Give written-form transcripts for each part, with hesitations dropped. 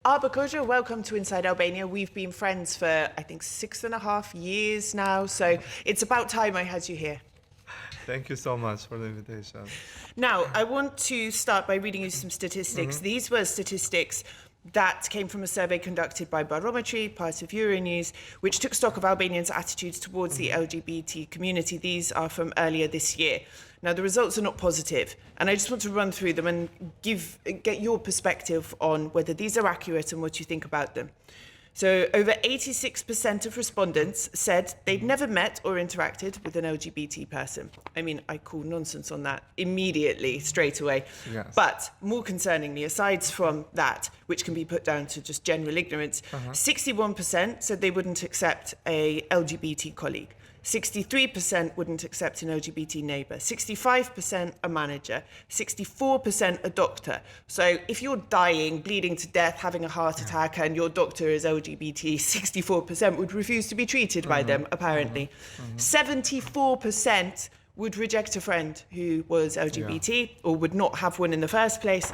Arba, welcome to Inside Albania. We've been friends for, I think, 6.5 years now, so it's about time I had you here. Thank you so much for the invitation. Now, I want to start by reading you some statistics. These were statistics that came from a survey conducted by Barometry, part of Euronews, which took stock of Albanians' attitudes towards the LGBT community. These are from earlier this year. Now, the results are not positive, and I just want to run through them and get your perspective on whether these are accurate and what you think about them. So, over 86% of respondents said they'd never met or interacted with an LGBT person. I mean, I call nonsense on that immediately, straight away. Yes. But more concerningly, aside from that, which can be put down to just general ignorance, 61% said they wouldn't accept a LGBT colleague. 63% wouldn't accept an LGBT neighbour, 65% a manager, 64% a doctor. So if you're dying, bleeding to death, having a heart attack, and your doctor is LGBT, 64% would refuse to be treated by them, apparently. 74% would reject a friend who was LGBT or would not have one in the first place.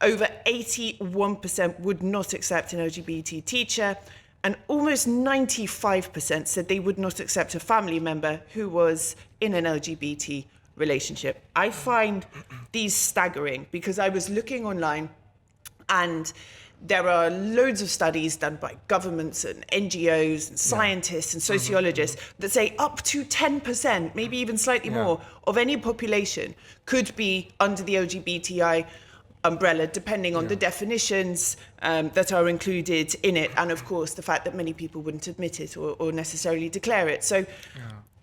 Over 81% would not accept an LGBT teacher. And almost 95% said they would not accept a family member who was in an LGBT relationship. I find these staggering because I was looking online and there are loads of studies done by governments and NGOs and scientists and sociologists that say up to 10%, maybe even slightly more, of any population could be under the LGBTI umbrella, depending on the definitions that are included in it, and of course the fact that many people wouldn't admit it or necessarily declare it. So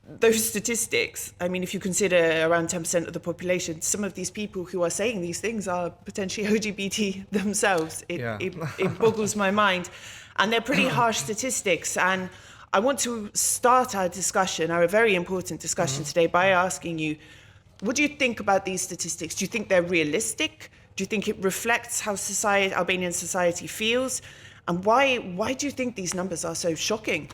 those statistics, I mean, if you consider around 10% of the population, some of these people who are saying these things are potentially LGBT themselves. It boggles my mind. And they're pretty harsh statistics. And I want to start our discussion, our very important discussion today, by asking you, what do you think about these statistics? Do you think they're realistic? Do you think it reflects how Albanian society feels? And why do you think these numbers are so shocking?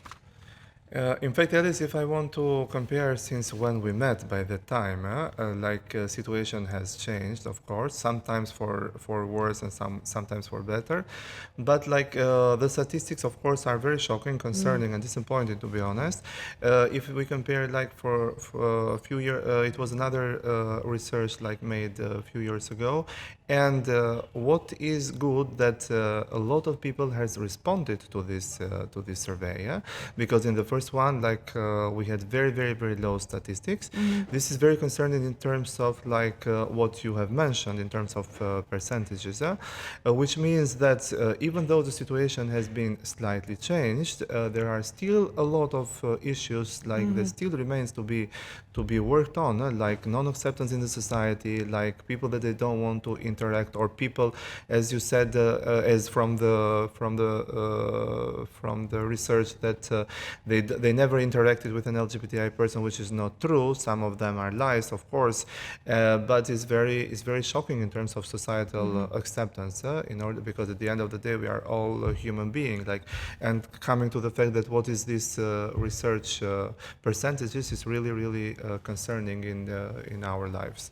In fact, Alice, if I want to compare since when we met by that time, situation has changed, of course, sometimes for worse and sometimes for better. But the statistics, of course, are very shocking, concerning and disappointing, to be honest. If we compare for a few years, it was another research made a few years ago. And what is good that a lot of people has responded to this survey, because in the first one, we had very, very, very low statistics. This is very concerning in terms of what you have mentioned in terms of percentages, which means that even though the situation has been slightly changed, there are still a lot of issues that still remains to be worked on, like non-acceptance in the society, like people that they don't want to interact, or people, as you said, as from the research that they never interacted with an LGBTI person, which is not true. Some of them are lies, of course, but it's very shocking in terms of societal acceptance. Because at the end of the day, we are all human beings. And coming to the fact that what is this research percentages is really, really concerning in our lives.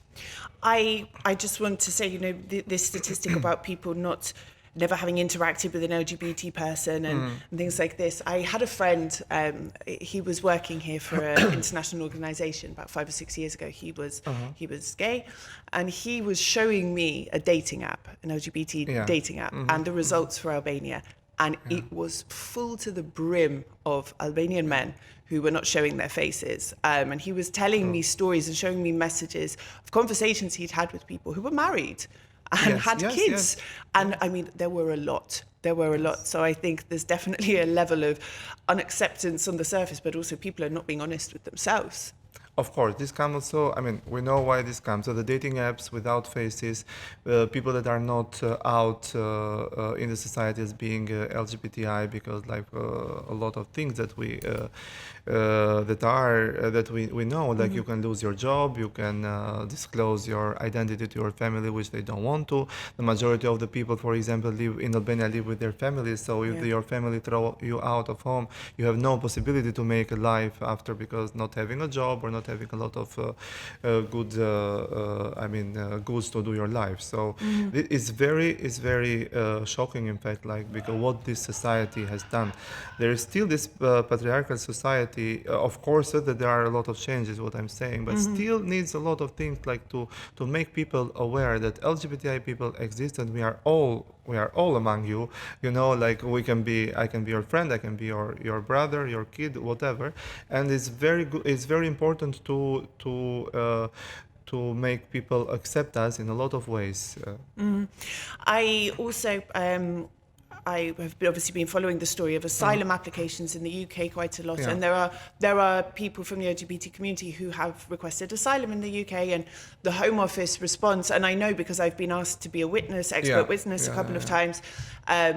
I just want to say, this statistic about people never having interacted with an LGBT person and things like this. I had a friend, he was working here for an international organization about 5 or 6 years ago. He was gay, and he was showing me a dating app, an LGBT dating app, and the results for Albania. And it was full to the brim of Albanian men who were not showing their faces. And he was telling me stories and showing me messages of conversations he'd had with people who were married and had kids. And I mean, there were a lot. So I think there's definitely a level of unacceptance on the surface, but also people are not being honest with themselves. Of course, this comes also, we know why this comes. So the dating apps without faces, people that are not out in the society as being LGBTI, because a lot of things that we know, you can lose your job, you can disclose your identity to your family, which they don't want to. The majority of the people, for example, live in Albania, live with their families. So if your family throw you out of home, you have no possibility to make a life after, because not having a job or not not having a lot of good, goods to do your life. So it's very shocking, in fact, like, because what this society has done. There is still this patriarchal society. Of course, that there are a lot of changes, what I'm saying, but still needs a lot of things, like to make people aware that LGBTI people exist, and we are all among you. You know, like, I can be your friend, I can be your brother, your kid, whatever. And it's very good. It's very important to make people accept us in a lot of ways. I also I have obviously been following the story of asylum applications in the UK quite a lot, Yeah. and there are people from the LGBT community who have requested asylum in the UK, and the Home Office response, and I know because I've been asked to be a witness, expert witness, a couple of times,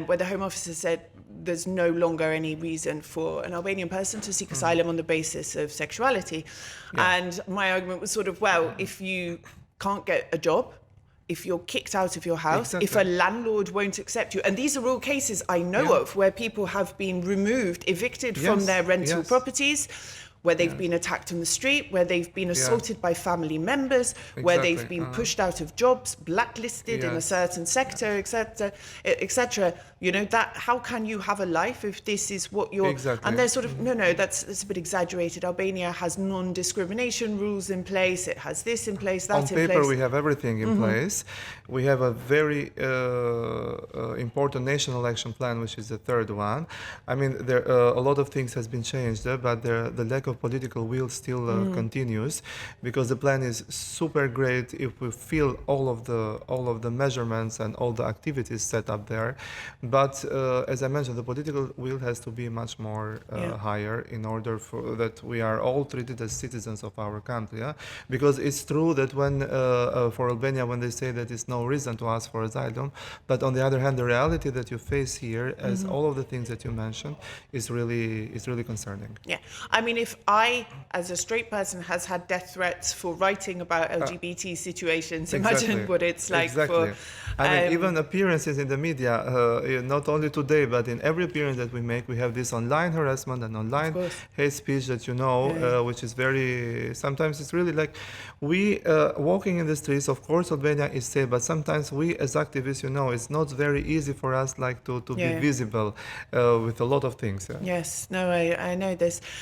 where the Home Office has said there's no longer any reason for an Albanian person to seek asylum on the basis of sexuality. And my argument was sort of, well, if you can't get a job, if you're kicked out of your house, if a landlord won't accept you, and these are all cases I know of where people have been removed, evicted from their rental properties, where they've been attacked on the street, where they've been assaulted by family members, where they've been pushed out of jobs, blacklisted in a certain sector, etc., etc. You know, that, how can you have a life if this is what you're... And they're sort of, no, that's a bit exaggerated. Albania has non-discrimination rules in place. It has this in place, that in place. On paper, we have everything in place. We have a very important national action plan, which is the third one. I mean, there a lot of things has been changed, but the lack of political will still continues, because the plan is super great if we feel all of the measurements and all the activities set up there. But as I mentioned, the political will has to be much more higher in order for that we are all treated as citizens of our country. Because it's true that when for Albania, when they say that it's no reason to ask for asylum, but on the other hand, the reality that you face here, as all of the things that you mentioned, is really concerning. Yeah, I mean, if I, as a straight person, has had death threats for writing about LGBT situations, imagine what it's like for... I mean, even appearances in the media, not only today, but in every appearance that we make, we have this online harassment and online hate speech that, you know, which is very... Sometimes it's really like, we walking in the streets, of course, Albania is safe, but sometimes we as activists, you know, it's not very easy for us, like, to be visible with a lot of things. Yes, no, I know this.